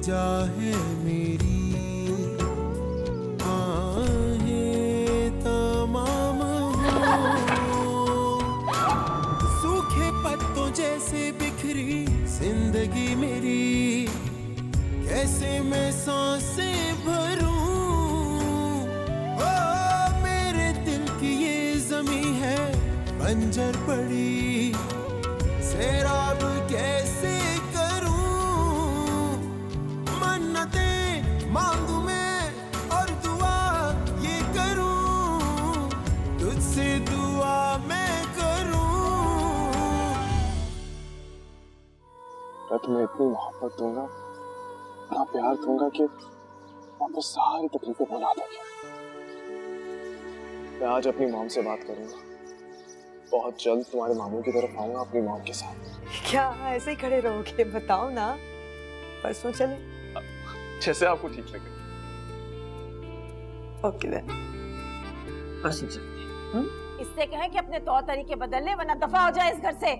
जा है मेरी, आहें तमाम हो। सूखे पत्तों जैसे बिखरी जिंदगी मेरी, कैसे मैं सांसें भरूं। ओ मेरे दिल की ये ज़मीं है बंजर पड़ी, सैराब कैसे करूं। मन्नतें मांगू मैं और दुआ ये करूं, तुझसे दुआ मैं करूं। मैं तुम्हें इतनी मोहब्बत दूंगा, इतना प्यार दूंगा कि आपको सारी तकलीफें भुला दोगे। मैं आज अपनी मॉम से बात करूंगा, बहुत जल्द तुम्हारे मामू की तरफ आऊंगा अपनी मॉम के साथ। क्या ऐसे ही खड़े रहोगे? बताओ ना, परसों चले? जैसे आपको ठीक लगे। ओके देन, परसों चलते। इससे कहें कि अपने तौर तरीके बदल ले, वरना दफा हो जाए इस घर से।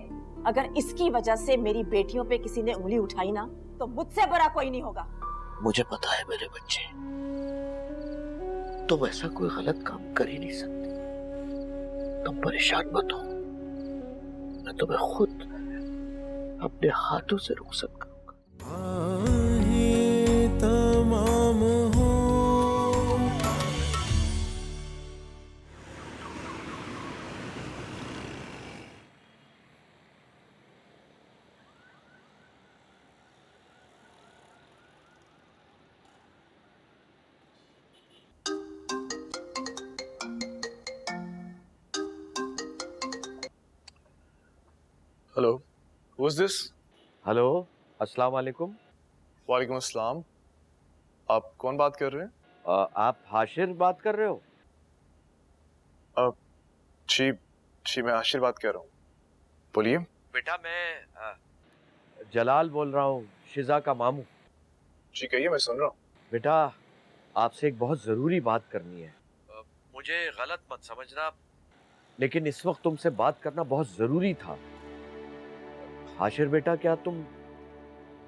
अगर इसकी वजह से मेरी बेटियों पे किसी ने उंगली उठाई ना, तो मुझसे बड़ा कोई नहीं होगा। मुझे पता है मेरे बच्चे, तुम ऐसा कोई गलत काम कर ही नहीं सकते। तुम परेशान मत हो, मैं तुम्हें खुद अपने हाथों से रुखसत करूंगा। आहें तमाम हो। Hello, who is this? Hello, अस्सलाम वालेकुम। वालेकुम अस्सलाम। आप कौन बात कर रहे हैं? आप हाशिर बात कर रहे हो? जी जी, मैं आशिर बात कर रहा हूँ, बोलिए। बेटा मैं जलाल बोल रहा हूँ, शिजा का मामू। जी कहिए, मैं सुन रहा हूँ। बेटा आपसे एक बहुत ज़रूरी बात करनी है। मुझे गलत मत समझना, लेकिन इस वक्त तुमसे बात करना बहुत ज़रूरी था। हाशिर बेटा, क्या तुम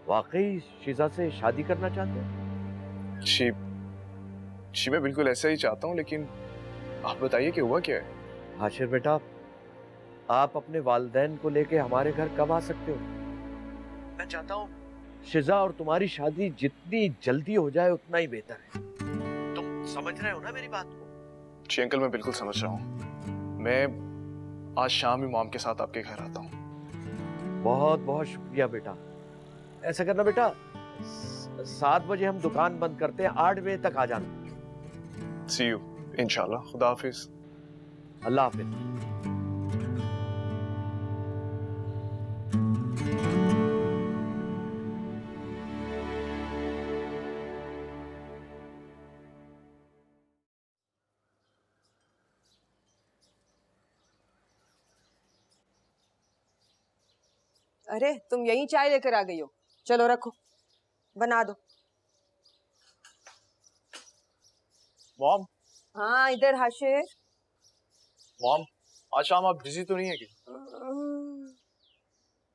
वाकई शिजा से शादी करना चाहते हो? जी जी, मैं बिल्कुल ऐसा ही चाहता हूँ, लेकिन आप बताइए कि हुआ क्या है? हाशिर बेटा, आप अपने वालिदैन को लेके हमारे घर कब आ सकते हो? मैं चाहता हूँ शिजा और तुम्हारी शादी जितनी जल्दी हो जाए उतना ही बेहतर है। तुम समझ रहे हो ना मेरी बात को? जी अंकल, मैं बिल्कुल समझ रहा हूँ। मैं आज शाम ही मॉम के साथ आपके घर आता हूँ। बहुत बहुत शुक्रिया बेटा। ऐसा करना बेटा, 7 बजे हम दुकान बंद करते हैं, 8 बजे तक आ जाना। सी यू इंशाल्लाह। खुदा हाफिज। अल्लाह हाफिज। अरे तुम यहीं चाय लेकर आ गई हो, चलो रखो, बना दो। मॉम, हाँ इधर हाशिर। मॉम, आज शाम आप बिजी तो नहीं है कि?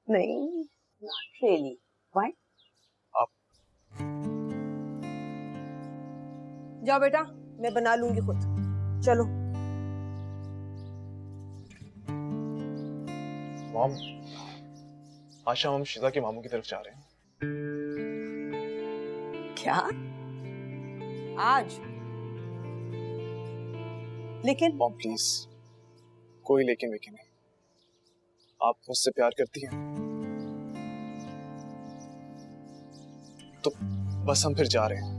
नहीं, not really. Why? आप जाओ बेटा, मैं बना लूंगी खुद, चलो। मॉम, आज शाम हम शिजा के मामू की तरफ जा रहे हैं। क्या? आज? लेकिन मॉम प्लीज, कोई लेकिन वेकिन नहीं। आप मुझसे प्यार करती हैं तो बस हम फिर जा रहे हैं।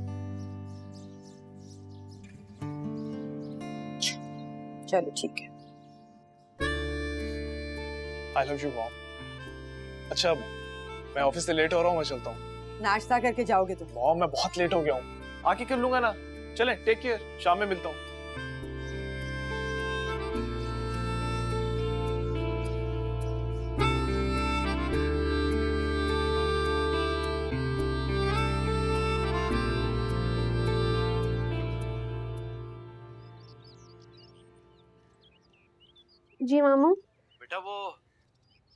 चलो ठीक है। I love you mom. अच्छा, मैं ऑफिस से लेट हो रहा हूँ, मैं चलता हूँ। नाश्ता करके जाओगे तुम? मॉम मैं बहुत लेट हो गया हूँ, आके कर लूंगा ना। चलें, टेक केयर, शाम में मिलता हूँ। जी मामू। बेटा वो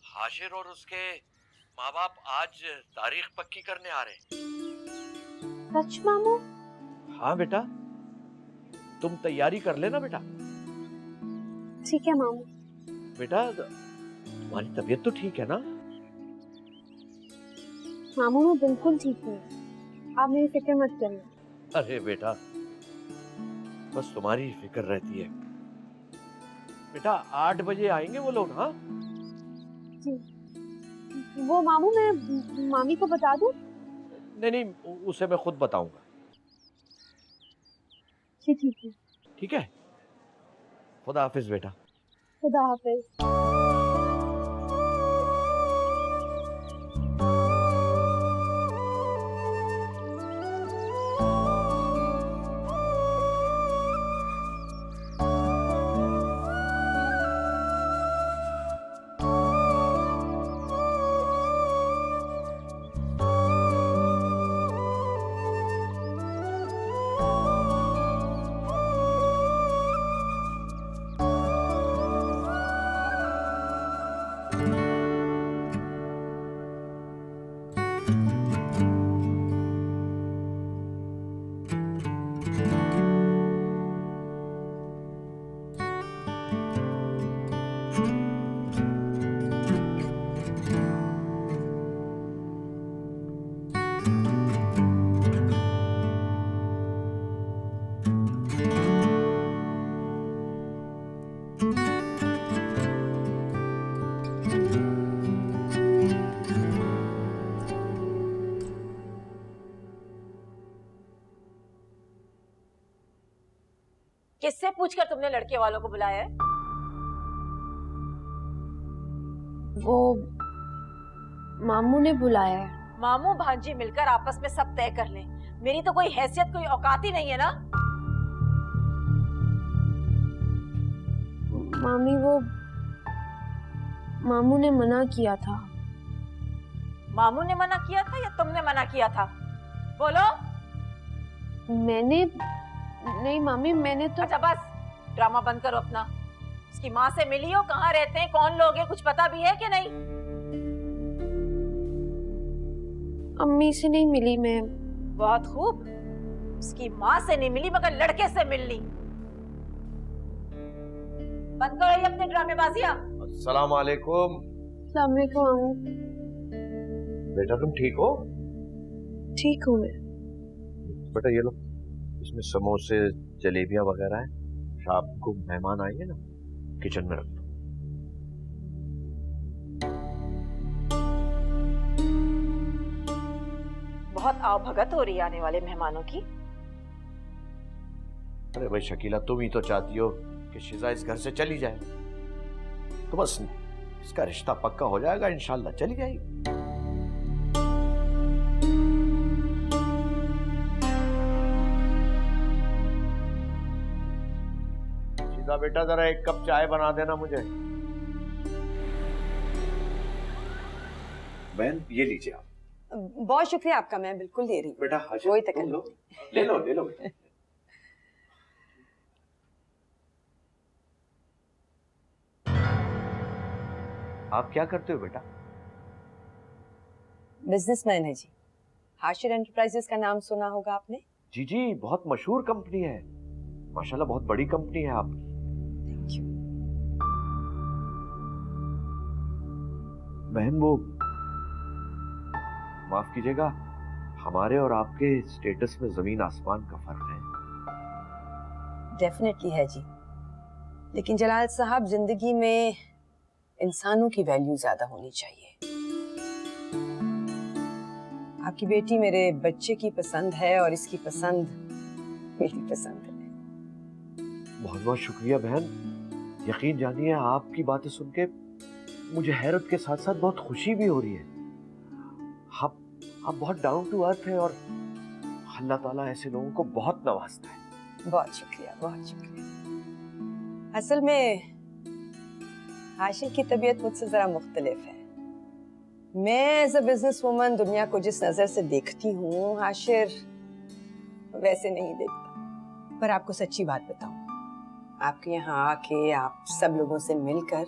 हाशिर और उसके माँ बाप आज तारीख पक्की करने आ रहे हैं। सच मामू? हाँ बेटा, तुम तैयारी कर लेना बेटा। ठीक है मामू। बेटा तुम्हारी तबीयत तो ठीक है ना? मामू मैं बिल्कुल ठीक हूँ, आप मेरी फिक्र मत करिए। अरे बेटा, बस तुम्हारी फिक्र रहती है। बेटा 8 बजे आएंगे वो लोग। हाँ जी। वो मामू मैं मामी को बता दूँ? नहीं नहीं, उसे मैं खुद बताऊंगा। जी ठीक है। ठीक है, खुदा हाफिज बेटा। खुदा हाफिज। किससे पूछकर तुमने लड़के वालों को बुलाया है? वो मामू ने बुलाया है। मामू भांजी मिलकर आपस में सब तय कर लें। मेरी तो कोई हैसियत, कोई औकात ही नहीं है ना। मामी वो मामू ने मना किया था। मामू ने मना किया था या तुमने मना किया था? बोलो। मैंने नहीं मामी, मैंने तो। अच्छा बस, ड्रामा बंद करो अपना। उसकी माँ से मिली हो? कहाँ रहते हैं, कौन लोग हैं, कुछ पता भी है कि नहीं? अम्मी से नहीं मिली मैं। बहुत खूब, उसकी माँ से नहीं मिली मगर लड़के से मिल ली। बंद करो ये अपने ड्रामेबाजियां। अस्सलाम वालेकुम। अस्सलाम वालेकुम मामू। बेटा तुम ठीक हो? ठीक हूँ मैं। बेटा ये लो, इसमें समोसे जलेबियां वगैरह है। शाम को मेहमान आएंगे ना, किचन में रख दो। बहुत आवभगत हो रही है आने वाले मेहमानों की। अरे भाई शकीला, तुम ही तो चाहती हो कि शिजा इस घर से चली जाए, तो बस इसका रिश्ता पक्का हो जाएगा, इंशाल्लाह चली जाएगी। शिजा बेटा जरा एक कप चाय बना देना मुझे। बहन ये लीजिए आप। बहुत शुक्रिया आपका, मैं बिल्कुल ले रही हूँ। बेटा कोई तकलीफ नहीं। ले लो बेटा। आप क्या करते हो बेटा? बिजनेसमैन है जी। हाशिर एंटरप्राइजेस का नाम सुना होगा आपने? जी जी, बहुत मशहूर कंपनी है माशाल्लाह, बहुत बड़ी कंपनी है आपकी। Thank you. बहन वो माफ कीजिएगा, हमारे और आपके स्टेटस में जमीन आसमान का फर्क है। डेफिनेटली है जी, लेकिन जलाल साहब जिंदगी में इंसानों की वैल्यू ज्यादा होनी चाहिए। आपकी बेटी मेरे बच्चे की पसंद है और इसकी पसंद मेरी पसंद है। बहुत बहुत शुक्रिया बहन। यकीन जानिए आपकी बातें सुन के मुझे हैरत के साथ साथ बहुत खुशी भी हो रही है। आप बहुत डाउन टू अर्थ है और अल्लाह ताला ऐसे लोगों को बहुत नवाजता है। बहुत शुक्रिया, बहुत शुक्रिया। असल में हाशिर की तबीयत मुझसे जरा मुख्तलिफ है। मैं एज अ बिजनेस वूमन दुनिया को जिस नजर से देखती हूँ, हाशिर वैसे नहीं देखता। पर आपको सच्ची बात बताऊं, आपके यहाँ आके आप सब लोगों से मिलकर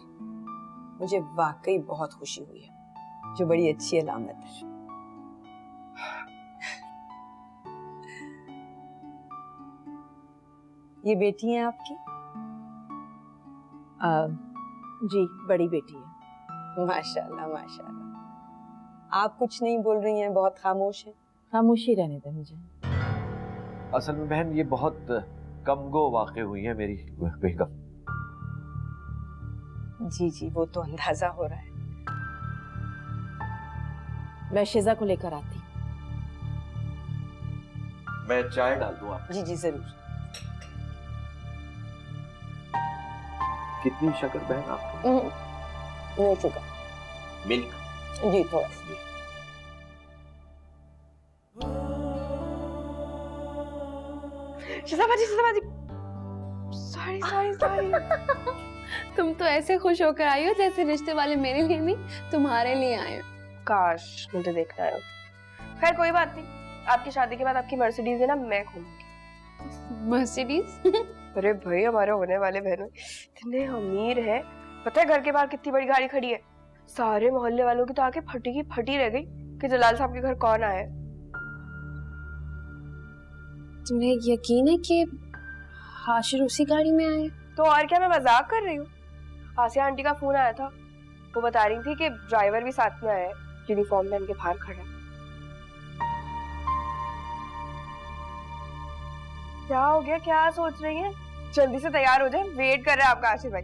मुझे वाकई बहुत खुशी हुई है, जो बड़ी अच्छी अलामत है। ये बेटी है आपकी? जी बड़ी बेटी है। माशाल्लाह माशाल्लाह। आप कुछ नहीं बोल रही हैं, बहुत खामोश हैं। खामोशी रहने दे मुझे। असल में बहन ये बहुत कमगो वाक़े हुई है मेरी बेगम। जी जी वो तो अंदाजा हो रहा है। मैं शिजा को लेकर आती। मैं चाय डाल दूं आप? जी जी जरूर। कितनी शक्कर बहन आपको? No sugar. मिल्क? जी थोड़ा सा। शिजा बाजी सॉरी सॉरी सॉरी। तुम तो ऐसे खुश होकर आई हो जैसे रिश्ते वाले मेरे लिए नहीं तुम्हारे लिए आए हो। काश मुझे देखना है। खैर कोई बात नहीं, आपकी शादी के बाद आपकी मर्सिडीज है ना, मैं घूमूंगी। मर्सिडीज? अरे भाई हमारे होने वाले बहनों इतने अमीर है, पता है घर के बाहर कितनी बड़ी गाड़ी खड़ी है। सारे मोहल्ले वालों की तो आंखें फटी की फटी रह गई कि जलाल साहब के घर कौन आया है। तुम्हें यकीन है कि हाशिर उसी गाड़ी में आए? तो और क्या, मैं मजाक कर रही हूँ। आसिया आंटी का फोन आया था, वो बता रही थी कि ड्राइवर भी साथ में आया है, यूनिफॉर्म पहन के बाहर खड़ा है। क्या हो गया, क्या सोच रही है? जल्दी से तैयार हो जाए, वेट कर रहा है आपका आशिर भाई।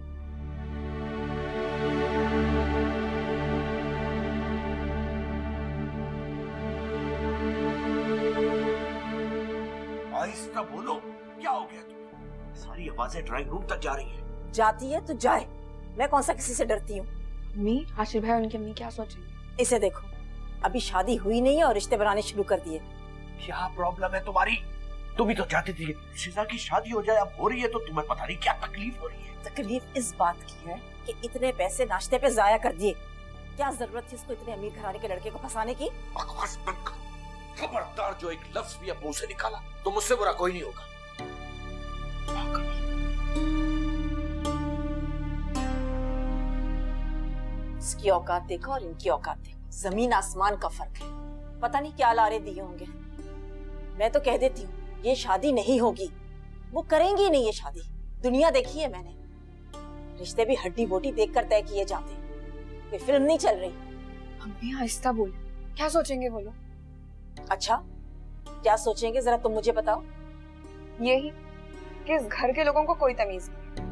आहिस्ता बोलो, क्या हो गया तुम्हें? सारी आवाजें ड्राइंग रूम तक जा रही हैं। जाती है तो जाए, मैं कौन सा किसी से डरती हूँ। अम्मी, आशिर भाई उनकी अम्मी क्या सोचेंगे? इसे देखो, अभी शादी हुई नहीं है और रिश्ते बनाने शुरू कर दिए। क्या प्रॉब्लम है तुम्हारी? तुम ही तो चाहती थी शिजा की शादी हो जाए, अब हो रही है तो तुम्हें पता नहीं क्या तकलीफ हो रही है। तकलीफ इस बात की है कि इतने पैसे नाश्ते पे जाया कर दिए। क्या जरूरत थी इसको इतने अमीर घराने के लड़के को फंसाने की? बकवास बंद करो। खबरदार जो एक लफ्ज भी अब मुंह से निकाला तो मुझसे बुरा कोई नहीं होगा। इसकी औकात देखो और इनकी औकात देखो, जमीन आसमान का फर्क है। पता नहीं क्या लारे दिए होंगे। मैं तो कह देती हूँ ये शादी नहीं होगी, वो करेंगी नहीं ये शादी। दुनिया देखी है मैंने, रिश्ते भी हड्डी बोटी देखकर तय किए जाते हैं, ये फिल्म नहीं चल रही। अम्मी आहिस्ता बोलो, क्या सोचेंगे वो लोग? अच्छा क्या सोचेंगे जरा तुम मुझे बताओ। यही कि इस घर के लोगों को कोई तमीज नहीं।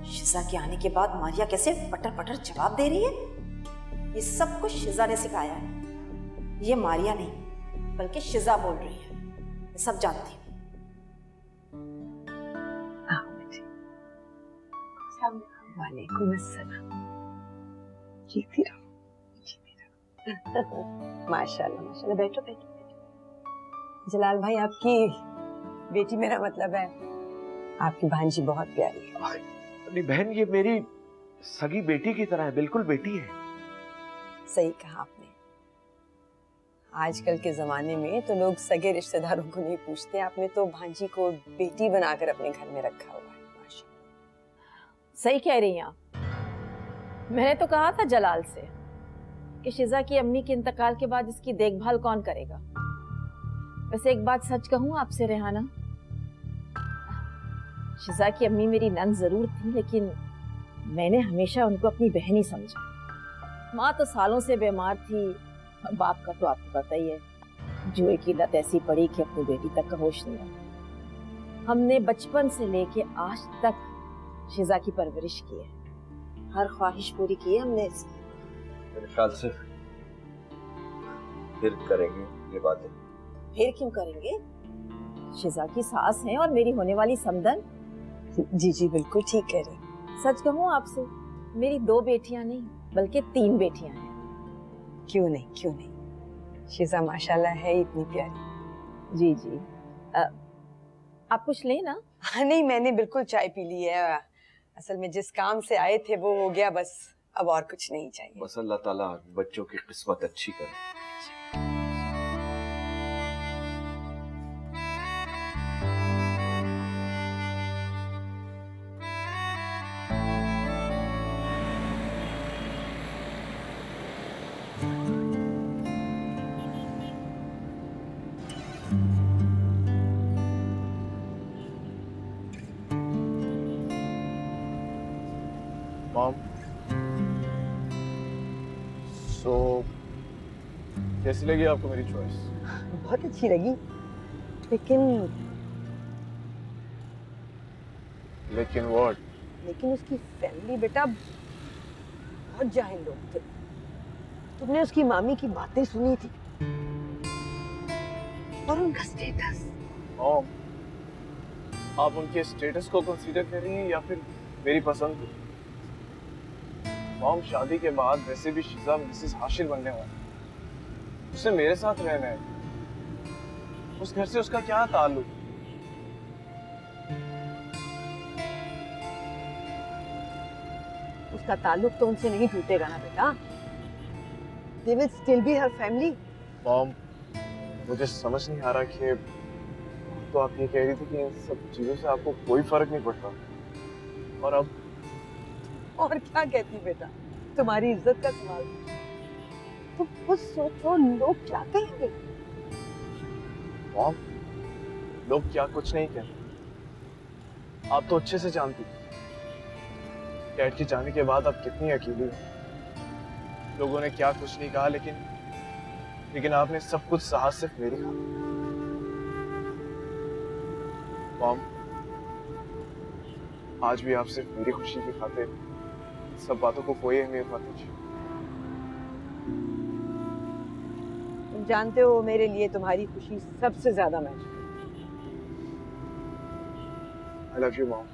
शिजा के आने के बाद मारिया कैसे पटर पटर जवाब दे रही है। ये सब कुछ शिजा ने सिखाया है। ये मारिया नहीं बल्कि शिजा बोल रही है, मैं सब जानती हूँ। वालेकुम अस्सलाम। जीती रहो, जीती रहो। माशाल्लाह माशाल्लाह। बैठो बैठो बैठो। जलाल भाई, आपकी बेटी, मेरा मतलब है आपकी भांजी बहुत प्यारी है। नहीं बहन, ये मेरी सगी बेटी की तरह है, बिल्कुल बेटी है। सही कहा आपने। आजकल के जमाने में तो लोग सगे रिश्तेदारों को नहीं पूछते, आपने तो भांजी को बेटी बनाकर अपने घर में रखा हुआ है। माशाल्लाह। सही कह रही हैं आप। मैंने तो कहा था जलाल से कि शिजा की अम्मी के इंतकाल के बाद इसकी देखभाल कौन करेगा। वैसे एक बात सच कहूं आपसे रेहाना, शिजा की अम्मी मेरी नंद जरूर थी, लेकिन मैंने हमेशा उनको अपनी बहन ही समझा। माँ तो सालों से बीमार थी, बाप का तो आपको पता ही है, जुए की लत ऐसी पड़ी कि अपनी बेटी तक का होश नहीं रहा। हमने बचपन से लेके आज तक शिजा की परवरिश की है, हर ख्वाहिश पूरी की है हमने इसकी। मेरे ख्याल से फिर करेंगे ये बातें। फिर क्यों करेंगे? शिजा की सास है और मेरी होने वाली समदन। जी जी बिल्कुल ठीक कह रहे। सच कहूँ आपसे, मेरी 2 बेटियां नहीं बल्कि 3 बेटियां हैं। क्यों नहीं क्यों नहीं, शिजा माशाल्लाह है इतनी प्यारी। जी जी। आप कुछ लें ना? हाँ नहीं, मैंने बिल्कुल चाय पी ली है। असल में जिस काम से आए थे वो हो गया, बस अब और कुछ नहीं चाहिए। बस अल्लाह ताला बच्चों की किस्मत अच्छी करे। सो कैसी लगी आपको मेरी चॉइस? बहुत अच्छी लगी, लेकिन व्हाट? लेकिन उसकी फैमिली बेटा बहुत जाहिल लोग थे। तुमने उसकी मामी की बातें सुनी थी और उनका स्टेटस। मॉम, आप उनके स्टेटस को कंसीडर कर रही हैं या फिर मेरी पसंद को? मॉम, शादी के बाद वैसे भी शिजा मिसेस हाशिर बनने वाली, उसे मेरे साथ रहना है। उस घर से उसका क्या ताल्लुक? उसका ताल्लुक तो उनसे नहीं टूटेगा ना बेटा। They will still be her family. Mom, मुझे समझ नहीं आ रहा कि तो आप ये कह रही थी कि इन सब चीजों से आपको कोई फर्क नहीं पड़ता, और अब? और क्या कहती बेटा, तुम्हारी इज्जत का सवाल। तुम खुद सोचो लोग क्या कहेंगे। मॉम, लोग क्या कुछ नहीं कहते, आप तो अच्छे से जानती हैं। डैड के जाने के बाद आप कितनी अकेली हो। लोगों ने क्या कुछ नहीं कहा, लेकिन आपने सब कुछ सहा सिर्फ मेरी खातिर। मॉम, आज भी आप सिर्फ मेरी खुशी की खातिर सब बातों को कोई अहमियत मत दीजिए। तुम जानते हो मेरे लिए तुम्हारी खुशी सबसे ज्यादा मैटर है। I love you, mom.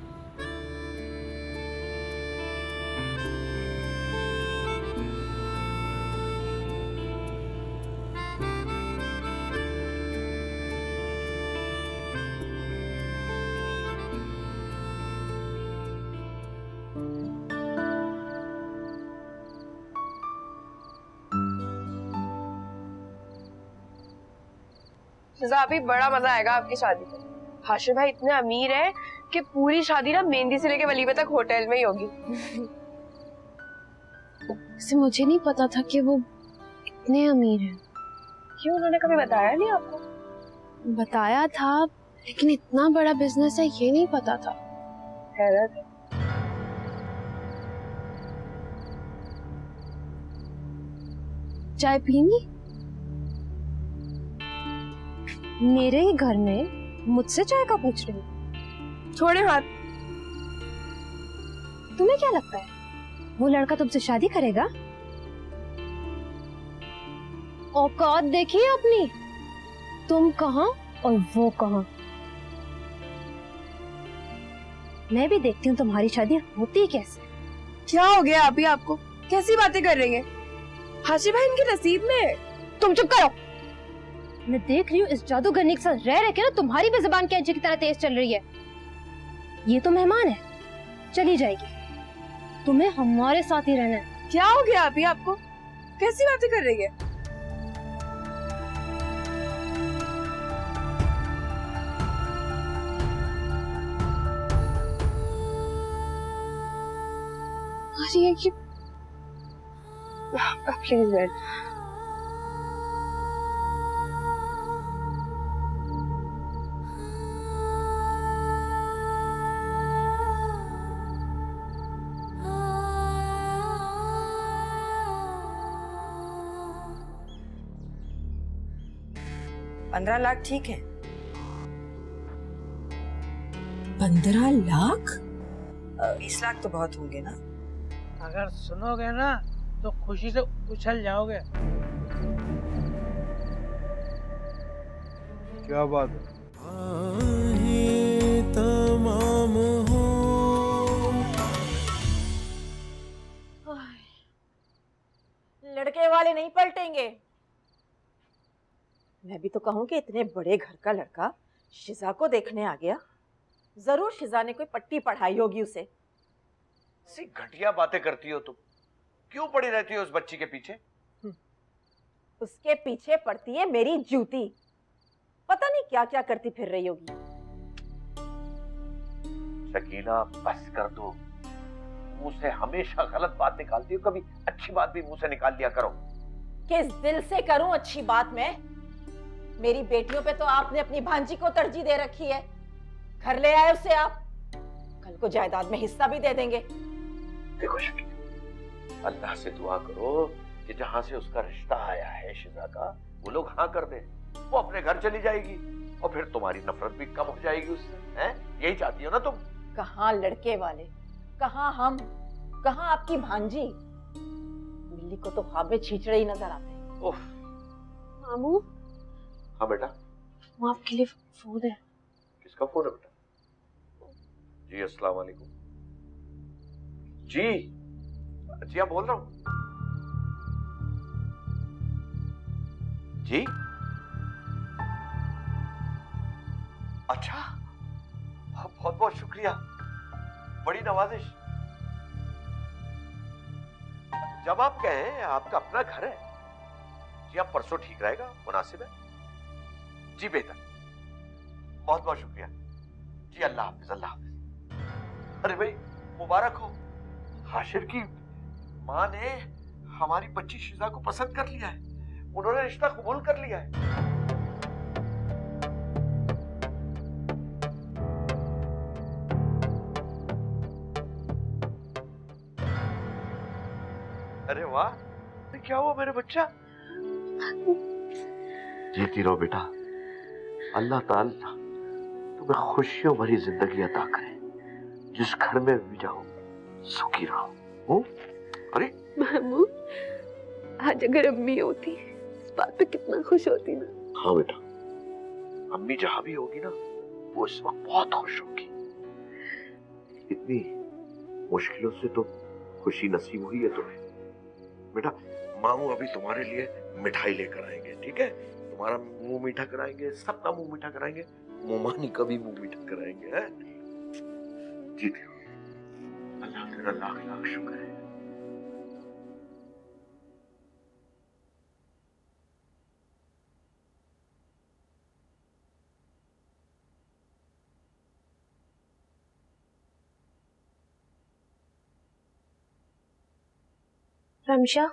अभी बड़ा मजा आएगा आपकी शादी में। हाशिर भाई इतने अमीर है कि पूरी शादी ना मेहंदी से लेके वलीमे तक होटल में ही होगी। वैसे मुझे नहीं पता था कि वो इतने अमीर हैं। क्यों, उन्होंने कभी बताया नहीं आपको? बताया था, लेकिन इतना बड़ा बिजनेस है ये नहीं पता था। हैरत है। चाय पीनी? मेरे ही घर में मुझसे चाय का पूछ रही हो? छोड़े हाथ। तुम्हें क्या लगता है वो लड़का तुमसे शादी करेगा? औकात देखिए अपनी, तुम कहाँ और वो कहाँ। मैं भी देखती हूँ तुम्हारी शादी होती कैसे। क्या हो गया अभी आपको? कैसी बातें कर रही हैं? हाशिर भाई इनके नसीब में है। तुम चुप करो। मैं देख रही हूँ इस जादूगरनी के साथ रह रह के ना तुम्हारी भी जुबान कैंची की तरह तेज चल रही है। ये तो मेहमान है, चली जाएगी, तुम्हें हमारे साथ ही रहना है। क्या हो गया अभी आपको? कैसी बातें कर रही है? अरे ये प्लीज बैठ। $15 लाख ठीक है? 15 लाख? 20 लाख तो बहुत होंगे ना? अगर सुनोगे ना तो खुशी से उछल जाओगे। क्या बात है? आहें तमाम हो। लड़के वाले नहीं पलटेंगे। मैं भी तो कहूँ कि इतने बड़े घर का लड़का शिजा को देखने आ गया। जरूर शिजा ने कोई पट्टी पढ़ाई होगी उसे। ऐसी घटिया बातें करती हो तुम, क्यों पड़ी रहती हो उस बच्ची के पीछे? उसके पीछे पड़ती है मेरी जूती। पता नहीं क्या क्या करती फिर रही होगी। शकीला बस कर दो, मुंह से हमेशा गलत बात निकालती हो, कभी अच्छी बात भी मुंह से निकाल लिया करो। किस दिल से करूं अच्छी बात मैं? मेरी बेटियों पे तो आपने अपनी भांजी को तरजीह दे रखी है। घर ले आए उसे आप, कल को जायदाद में हिस्सा भी दे देंगे। देखो शकीला, अल्लाह से दुआ करो कि कि जहां से उसका रिश्ता आया है शिजा का, वो लोग हाँ कर दे, वो अपने घर चली जाएगी और फिर तुम्हारी नफरत भी कम हो जाएगी उससे, हैं? यही चाहती हो ना तुम? कहाँ लड़के वाले, कहाँ हम, कहाँ आपकी भांजी। बिल्ली को तो ख्वाब में छींचड़े ही नजर आते हैं। उफ। मामू, हाँ बेटा। वो आपके लिए फोन है। किसका फोन है बेटा? जी अस्सलाम वालेकुम। जी जी हाँ बोल रहा हूँ। जी अच्छा, बहुत बहुत शुक्रिया, बड़ी नवाजिश। जब आप कहें, आपका अपना घर है। जी आप परसों ठीक रहेगा, मुनासिब है। जी बेहतर, बहुत बहुत शुक्रिया जी। अल्लाह हाफिज, अल्लाह हाफिज। अरे भाई मुबारक हो, हाशिर की माँ ने हमारी बच्ची शिजा को पसंद कर लिया है, उन्होंने रिश्ता कबूल कर लिया है। अरे वाह, क्या हुआ मेरे बच्चा? जीती रहो बेटा, अल्लाह ताला तुम्हें खुशियों भरी जिंदगी अता करे, जिस घर में भी जाओ सुखी रहो। अरे मामू, आज अगर अम्मी होती इस बात पे कितना खुश होती ना। हाँ बेटा, अम्मी जहां भी होगी ना, वो इस वक्त बहुत खुश होगी। इतनी मुश्किलों से तो खुशी नसीब हुई है तुम्हें। बेटा मामू अभी तुम्हारे लिए मिठाई लेकर आएंगे, ठीक है? तुम्हारा मुंह मीठा कराएंगे, सबका मुंह मीठा कराएंगे, मोमानी का भी मुंह मीठा कराएंगे, हैं? जीते हो, अल्लाह तेरा लाख लाख शुक्र है। रमशा,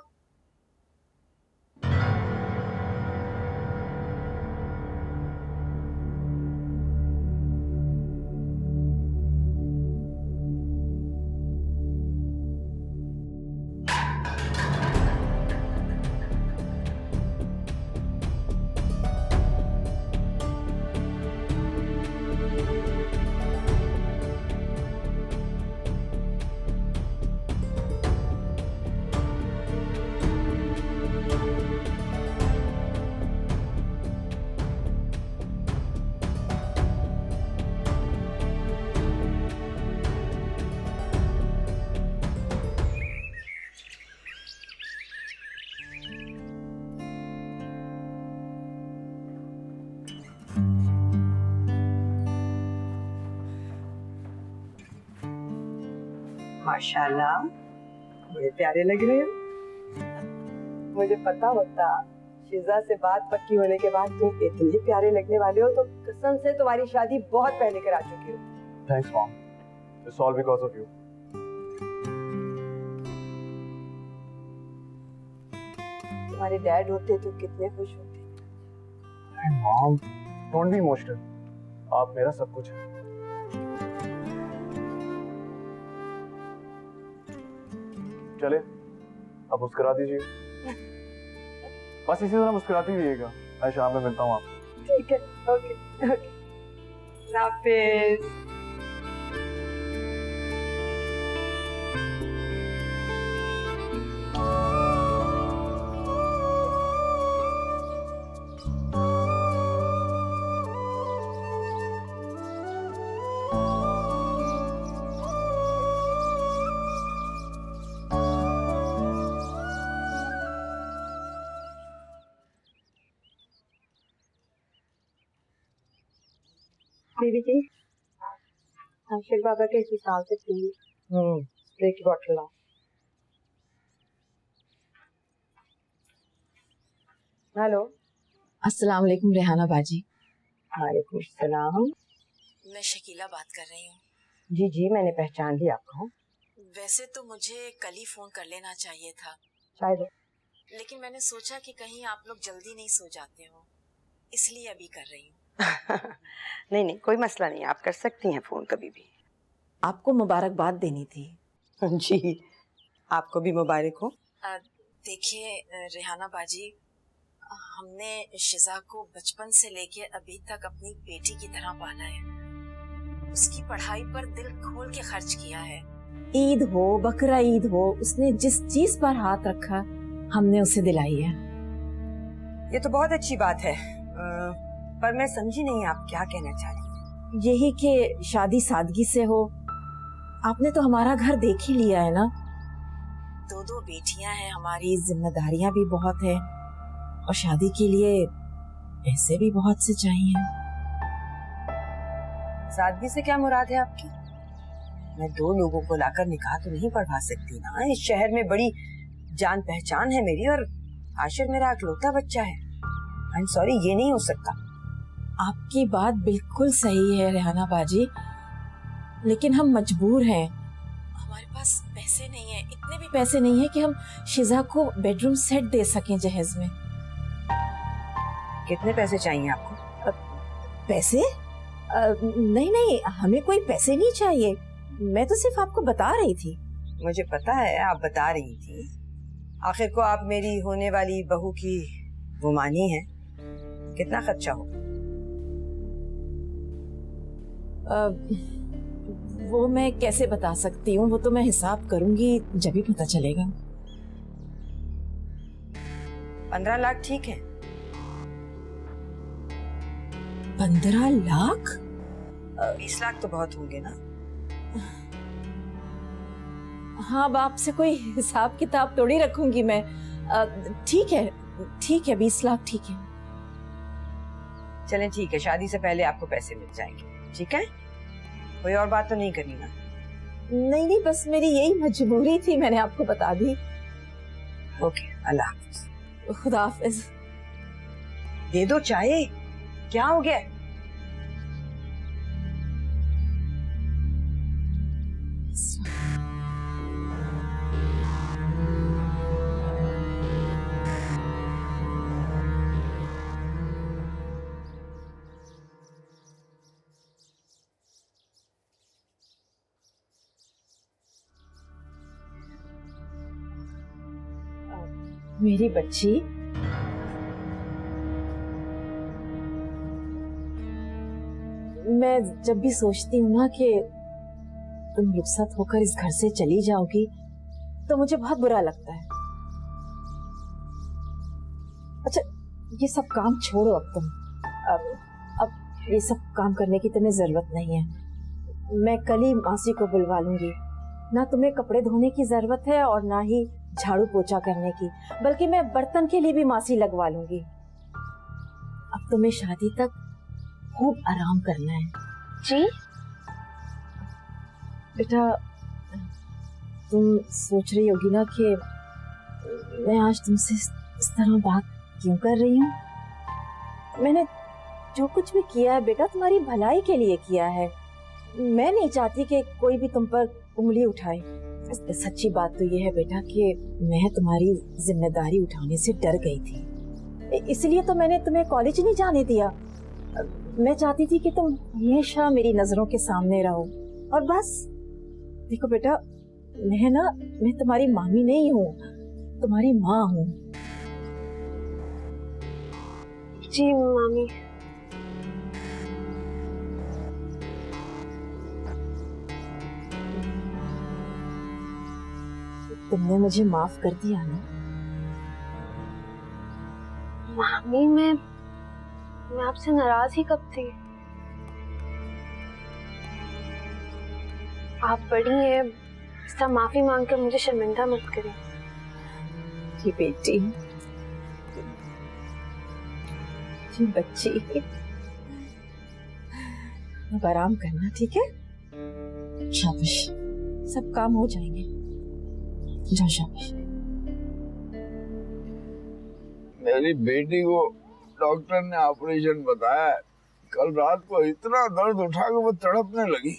माशाल्लाह, बड़े प्यारे लग रहे हो। मुझे पता होता शिजा से बात पक्की होने के बाद तुम इतने प्यारे लगने वाले हो तो कसम से तुम्हारी शादी बहुत पहले करा चुकी हो। Thanks mom, it's all because of you. तुम्हारे डैड होते तो कितने खुश होते। मॉम डोंट बी इमोशनल, आप मेरा सब कुछ है। चले अब मुस्कुरा दीजिए, बस इसी तरह मुस्कुराते रहिएगा। मैं शाम में मिलता हूँ आपसे। ठीक है, ओके ओके, हाफिज। बीबी जी, आशिक बाबा के हिसाब से प्लीज स्प्रे की बोतल लाओ। हेलो, अस्सलाम वालेकुम रेहाना बाजी। वालेकुम सलाम। मैं शकीला बात कर रही हूँ। जी जी, मैंने पहचान लिया आपको। वैसे तो मुझे कल ही फोन कर लेना चाहिए था, शायद, लेकिन मैंने सोचा कि कहीं आप लोग जल्दी नहीं सो जाते हो, इसलिए अभी कर रही हूँ। नहीं नहीं, कोई मसला नहीं, आप कर सकती हैं फोन कभी भी। आपको मुबारकबाद देनी थी। जी, आपको भी मुबारक हो। देखिए रेहाना बाजी, हमने शिजा को बचपन से लेके अभी तक अपनी बेटी की तरह पाला है। उसकी पढ़ाई पर दिल खोल के खर्च किया है। ईद हो बकरा ईद हो, उसने जिस चीज पर हाथ रखा हमने उसे दिलाई है। ये तो बहुत अच्छी बात है, पर मैं समझी नहीं आप क्या कहना चाह रही हैं। यही कि शादी सादगी से हो। आपने तो हमारा घर देख ही लिया है ना। दो बेटियां हैं हमारी, हमारी जिम्मेदारियां भी बहुत है और शादी के लिए पैसे भी बहुत से चाहिए। सादगी से क्या मुराद है आपकी? मैं 2 लोगों को लाकर निकाह तो नहीं पढ़वा सकती ना। इस शहर में बड़ी जान पहचान है मेरी, और आशिर मेरा इकलौता बच्चा है। आई एम सॉरी, ये नहीं हो सकता। आपकी बात बिल्कुल सही है रेहाना बाजी, लेकिन हम मजबूर हैं। हमारे पास पैसे नहीं है, इतने भी पैसे नहीं है कि हम शिजा को बेडरूम सेट दे सकें जहेज में। कितने पैसे चाहिए आपको? पैसे? नहीं, हमें कोई पैसे नहीं चाहिए। मैं तो सिर्फ आपको बता रही थी। मुझे पता है आप बता रही थी। आखिर को आप मेरी होने वाली बहू की वो मानी है। कितना खर्चा हो? वो मैं कैसे बता सकती हूँ, वो तो मैं हिसाब करूंगी जब ही पता चलेगा। 15 लाख ठीक है? 15 लाख? 20 लाख तो बहुत होंगे ना? हाँ, अब आपसे कोई हिसाब किताब थोड़ी रखूंगी मैं। ठीक है 20 लाख ठीक है। चलें ठीक है, शादी से पहले आपको पैसे मिल जाएंगे। ठीक है, कोई और बात तो नहीं करनी ना? नहीं, बस मेरी यही मजबूरी थी, मैंने आपको बता दी। ओके, अल्लाह हाफिज। खुदा हाफिज। दे दो चाय, क्या हो गया? मेरी बच्ची, मैं जब भी सोचती हूँ ना कि तुम रुखसत होकर इस घर से चली जाओगी तो मुझे बहुत बुरा लगता है। अच्छा, ये सब काम छोड़ो अब तुम। अब ये सब काम करने की तुम्हें जरूरत नहीं है। मैं कल ही मासी को बुलवा लूंगी। ना तुम्हें कपड़े धोने की जरूरत है और ना ही झाड़ू पोछा करने की, बल्कि मैं बर्तन के लिए भी मासी लगवा लूंगी। अब तुम्हें शादी तक खूब आराम करना है। जी बेटा, तुम सोच रही होगी ना कि मैं आज तुमसे इस तरह बात क्यों कर रही हूँ। मैंने जो कुछ भी किया है बेटा तुम्हारी भलाई के लिए किया है। मैं नहीं चाहती कि कोई भी तुम पर उंगली उठाए। सच्ची बात तो ये है बेटा कि मैं तुम्हारी जिम्मेदारी उठाने से डर गई थी, इसलिए तो मैंने तुम्हें कॉलेज नहीं जाने दिया। मैं चाहती थी कि तुम हमेशा मेरी नजरों के सामने रहो। और बस देखो बेटा, मैं तुम्हारी मामी नहीं हूँ, तुम्हारी माँ हूँ। जी मामी। तुमने मुझे माफ कर दिया ना? मामी, मैं आपसे नाराज ही कब थी। आप बड़ी हैं, इस तरह माफी मांग कर मुझे शर्मिंदा मत करें। जी बेटी, जी बच्ची, अब आराम करना, ठीक है? शाबाश, सब काम हो जाएंगे। जाओ, शाबाश। मेरी बेटी को डॉक्टर ने ऑपरेशन बताया है। कल रात को इतना दर्द उठा कि वो तड़पने लगी।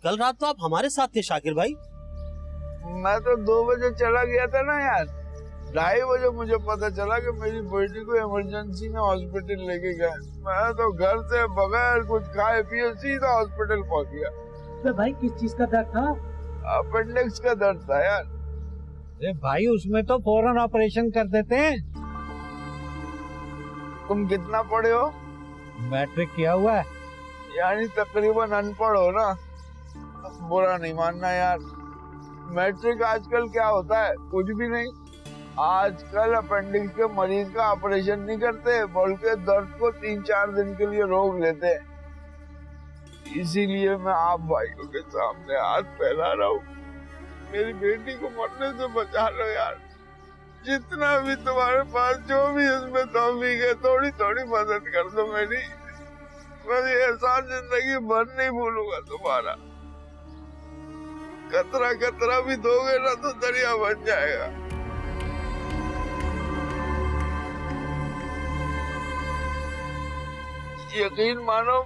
कल रात तो आप हमारे साथ थे शाकिर भाई। मैं तो 2 बजे चला गया था ना यार। 2:30 बजे मुझे पता चला कि मेरी बेटी को इमरजेंसी में हॉस्पिटल लेके गए। मैं तो घर से बगैर कुछ खाए पिए सीधा हॉस्पिटल पहुंच गया। तो भाई किस चीज का दर्द था? अपेंडिक्स का दर्द था यार। अरे भाई उसमें तो फौरन ऑपरेशन कर देते हैं। तुम कितना पढ़े हो? मैट्रिक किया हुआ है। यानी तकरीबन अनपढ़ हो ना? बुरा नहीं मानना यार। मैट्रिक आजकल क्या होता है? कुछ भी नहीं। आजकल अपेंडिक्स के मरीज का ऑपरेशन नहीं करते, बल्कि दर्द को 3-4 दिन के लिए रोक लेते हैं। इसीलिए मैं आप भाइयों के सामने हाथ फैला रहा हूँ, मेरी बेटी को मरने से बचा लो यार। जितना भी तुम्हारे पास जो भी इसमें तौफीक है, थोड़ी थोड़ी मदद कर दो मेरी। मैं ये एहसास जिंदगी भर नहीं भूलूंगा तुम्हारा। कतरा कतरा भी दोगे ना तो दरिया बन जाएगा। यकीन मानो,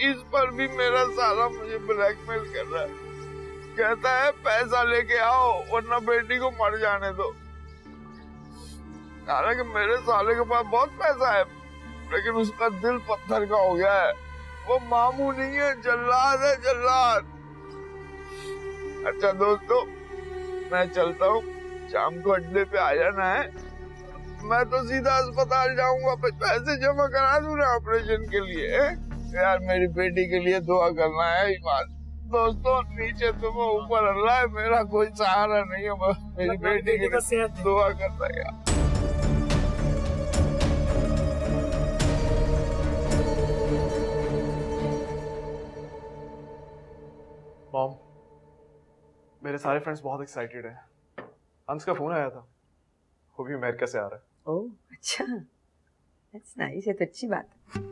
इस पर भी मेरा साला मुझे ब्लैकमेल कर रहा है। कहता है पैसा लेके आओ वरना बेटी को मर जाने दो। हालांकि मेरे साले के पास बहुत पैसा है, लेकिन उसका दिल पत्थर का हो गया है। वो मामू नहीं है, जल्लाद है, जल्लाद। अच्छा दोस्तों, मैं चलता हूँ, शाम को अड्डे पे आ जाना है। मैं तो सीधा अस्पताल जाऊंगा, पैसे जमा करा दूं ना ऑपरेशन के लिए। यार मेरी बेटी के लिए दुआ करना है ईमान। दोस्तों नीचे तुम, ऊपर अल्लाह है, मेरा कोई सहारा नहीं है, बस मेरी बेटी के लिए दुआ करता है यार। मॉम, मेरे सारे फ्रेंड्स बहुत एक्साइटेड हैं। अंश का फोन आया था, वो भी अमेरिका से आ रहा है। ओह अच्छा, दैट्स नाइस, ये तो अच्छी बात है।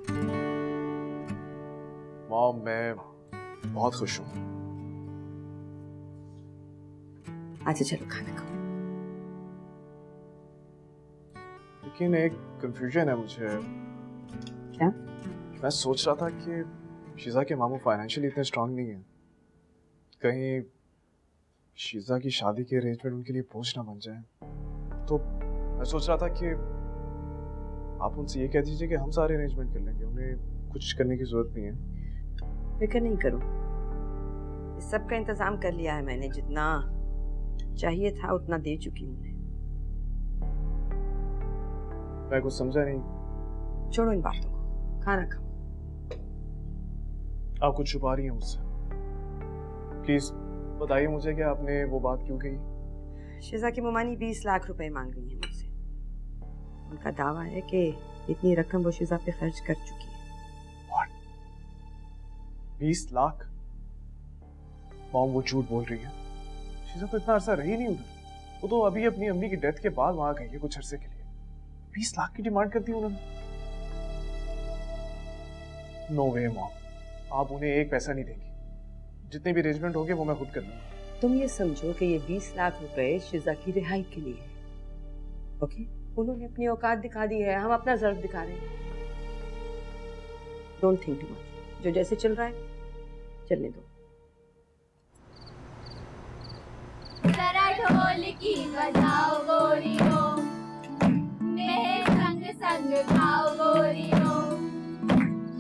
मॉम मैं बहुत खुश हूँ। अच्छा चलो खाना खाओ। लेकिन एक कंफ्यूजन है मुझे। क्या? मैं सोच रहा था कि शीजा के मामू फाइनेंशियली इतने स्ट्रांग नहीं है, कहीं शीजा की शादी के अरेंजमेंट उनके लिए बोझ ना बन जाए। तो मैं सोच रहा था कि आप उनसे ये कह दीजिए कि हम सारे अरेंजमेंट कर लेंगे, उन्हें कुछ करने की जरूरत नहीं है। फिक्र नहीं करो, इस सब का इंतजाम कर लिया है मैंने। जितना चाहिए था उतना दे चुकी हूँ। मैं कुछ समझा नहीं। छोड़ो इन बातों को, खाना खाओ। आप कुछ छुपा रही हैं मुझसे? प्लीज बताइए मुझे कि आपने वो बात क्यों कही? शिजा की ममानी 20 लाख रुपए मांग रही है मुझसे। उनका दावा है कि इतनी रकम वो शिजा पे खर्च कर चुकी है। What? 20 लाख? मॉम वो झूठ बोल रही है। शिजा तो इतना अरसा रही नहीं उधर। वो तो अभी अपनी अम्मी की डेथ के बाद वहां गई है कुछ अरसे के लिए। 20 लाख की डिमांड करती है उन्होंने। नो वे मॉम, आप उन्हें एक पैसा नहीं देंगी। जितने भी अरेंजमेंट होंगे वो मैं खुद कर लूंगा। तुम ये समझो कि ये 20 लाख रुपए शिजा की रिहाई के लिए है। ओके? उन्होंने अपनी औकात दिखा दी है, हम अपना ज़र्फ दिखा रहे हैं। डोंट थिंक टू मच, जो जैसे चल रहा है चलने दो। जरा ढोलकी बजाओ गोरी हो, मेरे संग संग गाओ गोरी हो,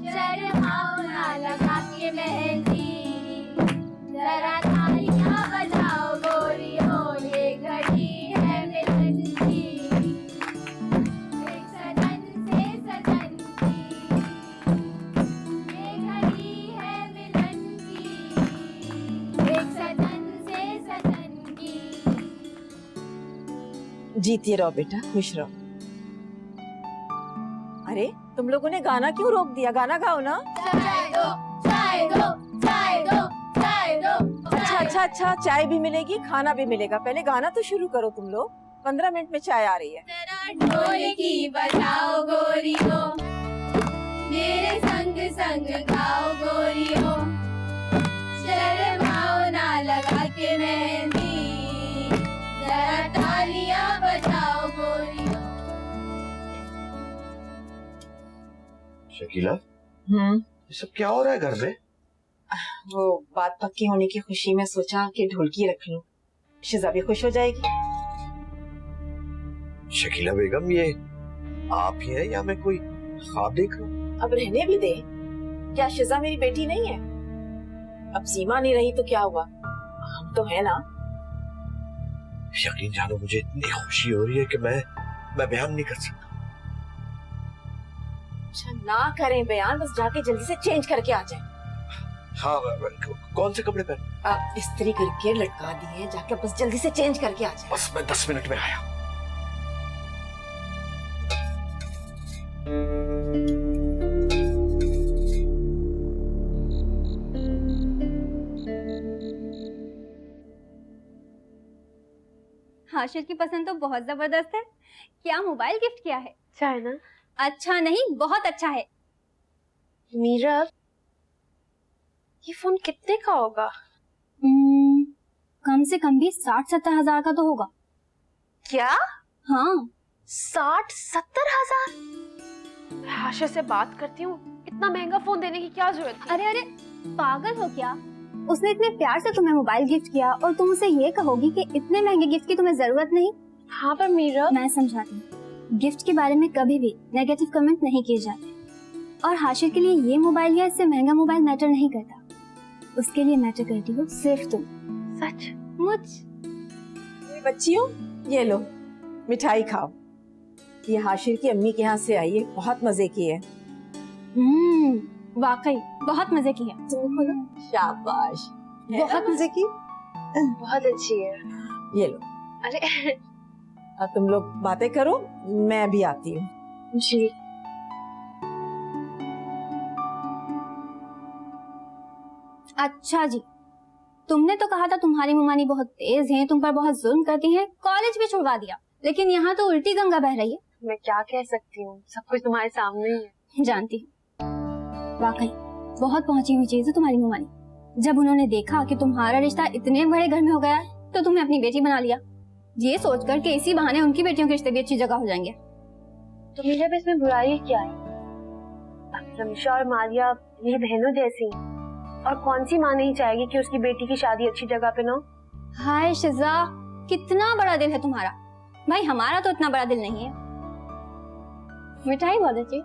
शर्माओ ना लगा के मेहंदी, जरा तालियां बजाओ गोरी हो, ये घड़ी है मिलन की, एक सजन से सजन की, ये घड़ी है मिलन की, एक सजन से सजन की। जीती रहो बेटा, खुश रहो। अरे तुम लोगों ने गाना क्यों रोक दिया? गाना गाओ ना। चाय दो, चाय दो, चाय दो, चाय दो। अच्छा, चाय भी मिलेगी, खाना भी मिलेगा। पहले गाना तो शुरू करो तुम लोग। 15 मिनट में चाय आ रही है। जरा ढोलकी बजाओ गोरी हो, मेरे संग संग गाओ गोरी हो, शर्माओ ना लगा के मेहंदी, जरा तालियां बजाओ गोरी हो। शकीला, ये सब क्या हो रहा है घर में? वो बात पक्की होने की खुशी में सोचा कि ढोलकी रख लूं, शिजा भी खुश हो जाएगी। शकीला बेगम, ये आप ही हैं या मैं कोई ख्वाब देख रहा हूँ? अब रहने भी दे। क्या शिजा मेरी बेटी नहीं है? अब सीमा नहीं रही तो क्या हुआ, हम तो है ना। यकीन जानो मुझे इतनी खुशी हो रही है कि मैं बयान नहीं कर सकता। अच्छा ना करें बयान, बस जाके जल्दी से चेंज करके आ जाए। हाँ कौन से कपड़े पहन? इस्त्री करके लटका दिए, जाके बस जल्दी से चेंज करके आ जाए। बस मैं 10 मिनट में आया। हाशिर की पसंद तो बहुत जबरदस्त है। क्या मोबाइल गिफ्ट किया है? अच्छा है ना? अच्छा नहीं, बहुत अच्छा है। मीरा, ये फोन कितने का होगा? कम से कम भी 60-70 हजार का तो होगा। क्या? हाँ 60-70 हजार? हाशिर से बात करती हूँ, इतना महंगा फोन देने की क्या जरूरत थी? अरे पागल हो क्या? उसने इतने प्यार से तुम्हें मोबाइल गिफ्ट किया और तुम उसे ये कहोगी कि इतने महंगे गिफ्ट की तुम्हें जरूरत नहीं? हाँ पर मीरा, मैं समझाती हूँ, गिफ्ट के बारे में कभी भी नेगेटिव कमेंट नहीं किए जाते। और हाशिर के लिए ये मोबाइल या इससे महंगा मोबाइल मैटर नहीं करता, उसके लिए मैटर करती हो सिर्फ तुम। सच मुझ बच्चियों ये लो मिठाई खाओ, ये हाशिर की अम्मी के यहाँ से आई है, बहुत मजे की है। वाकई बहुत मजे की है। तुम खोलो। शाबाश, बहुत मजे की। बहुत अच्छी है। ये लो। अरे अब तुम लोग बातें करो, मैं भी आती हूँ। जी। अच्छा जी, तुमने तो कहा था तुम्हारी ममानी बहुत तेज हैं, तुम पर बहुत जुल्म करती हैं, कॉलेज भी छुड़वा दिया, लेकिन यहाँ तो उल्टी गंगा बह रही है। मैं क्या कह सकती हूँ, सब कुछ तुम्हारे सामने ही है। जानती हूँ, वाकई बहुत पहुंची हुई चीज है तुम्हारी ममानी। जब उन्होंने देखा कि तुम्हारा रिश्ता इतने बड़े घर में हो गया है, तो तुम्हें अपनी बेटी बना लिया, ये सोचकर कि इसी बहाने उनकी बेटियों के रिश्ते भी अच्छी जगह हो जाएंगे। तो मेरे भी इसमें बुराई क्या है? रमशा और मारिया मेरी बहनों जैसी, और कौन सी माँ नहीं चाहेगी कि उसकी बेटी की शादी अच्छी जगह पे ना हो? हाय शिजा, कितना बड़ा दिल है तुम्हारा। भाई हमारा तो इतना बड़ा दिल नहीं है। मिठाई बहुत अच्छी।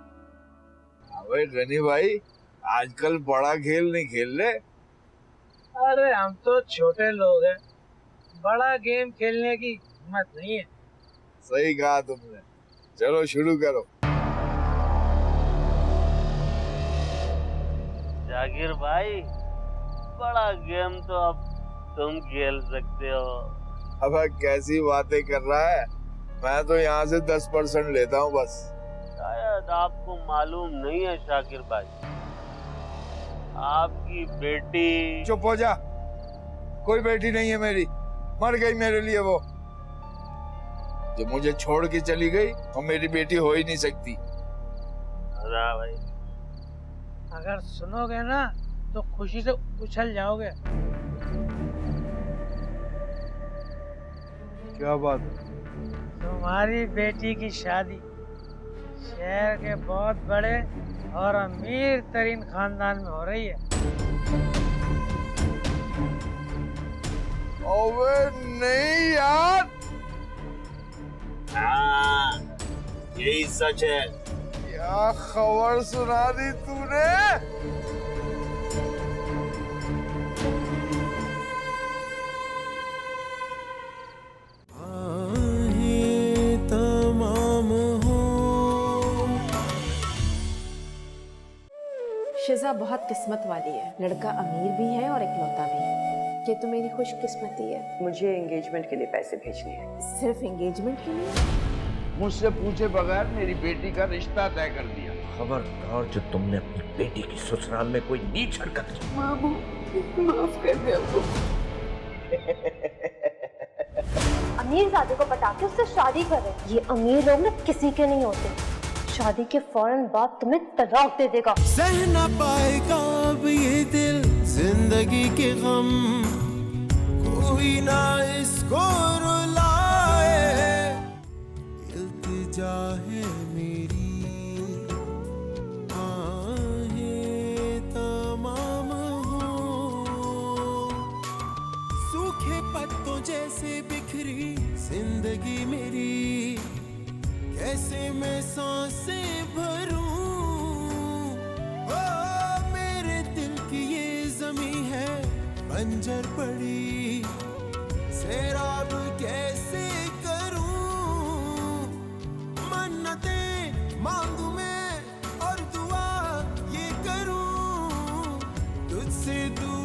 अबे गनी भाई, आजकल बड़ा खेल नहीं खेल रहे? अरे हम तो छोटे लोग हैं, बड़ा गेम खेलने की हिम्मत नहीं है। सही कहा तुमने, चलो शुरू करो। जाकिर भाई, बड़ा गेम तो अब तुम खेल सकते हो। अब कैसी बातें कर रहा है, मैं तो यहाँ से 10% लेता हूँ बस। शायद आपको मालूम नहीं है शाकिर भाई, आपकी बेटी। चुप हो जा, कोई बेटी नहीं है मेरी, मर गई मेरे लिए वो। जो मुझे छोड़ के चली गई वो मेरी बेटी हो ही नहीं सकती। भाई अगर सुनोगे ना तो खुशी से उछल जाओगे। क्या बात? तुम्हारी बेटी की शादी शहर के बहुत बड़े और अमीर तरीन खानदान में हो रही है। ओवे नहीं यार। यही सच है। क्या खबर सुना दी तूने? शिजा बहुत किस्मत वाली है, लड़का अमीर भी है और इकलौता भी। ये तो मेरी खुशकिस्मती है। मुझे एंगेजमेंट के लिए पैसे भेजने हैं। सिर्फ एंगेजमेंट के लिए? मुझसे पूछे बगैर मेरी बेटी का रिश्ता तय कर दिया। खबरदार जो तुमने अपनी बेटी की ससुराल में कोई नीच हरकत की। मामू माफ कर दे हमको। अमीर ज़ादे को पटा के उससे शादी कर रहे। ये अमीर लोग ना किसी के नहीं होते, शादी के फौरन बाद तुम्हें तलाक दे देगा। सह न पाएगा अब ये दिल जिंदगी के गम, कोई ना इसको रुलाए। इल्तिजा है मेरी, आहें तमाम हो, सूखे पत्तों जैसे बिखरी जिंदगी मेरी, कैसे मैं सांसें भरूं। ओ मेरे दिल की ये जमीं है बंजर पड़ी, सैराब कैसे से दूर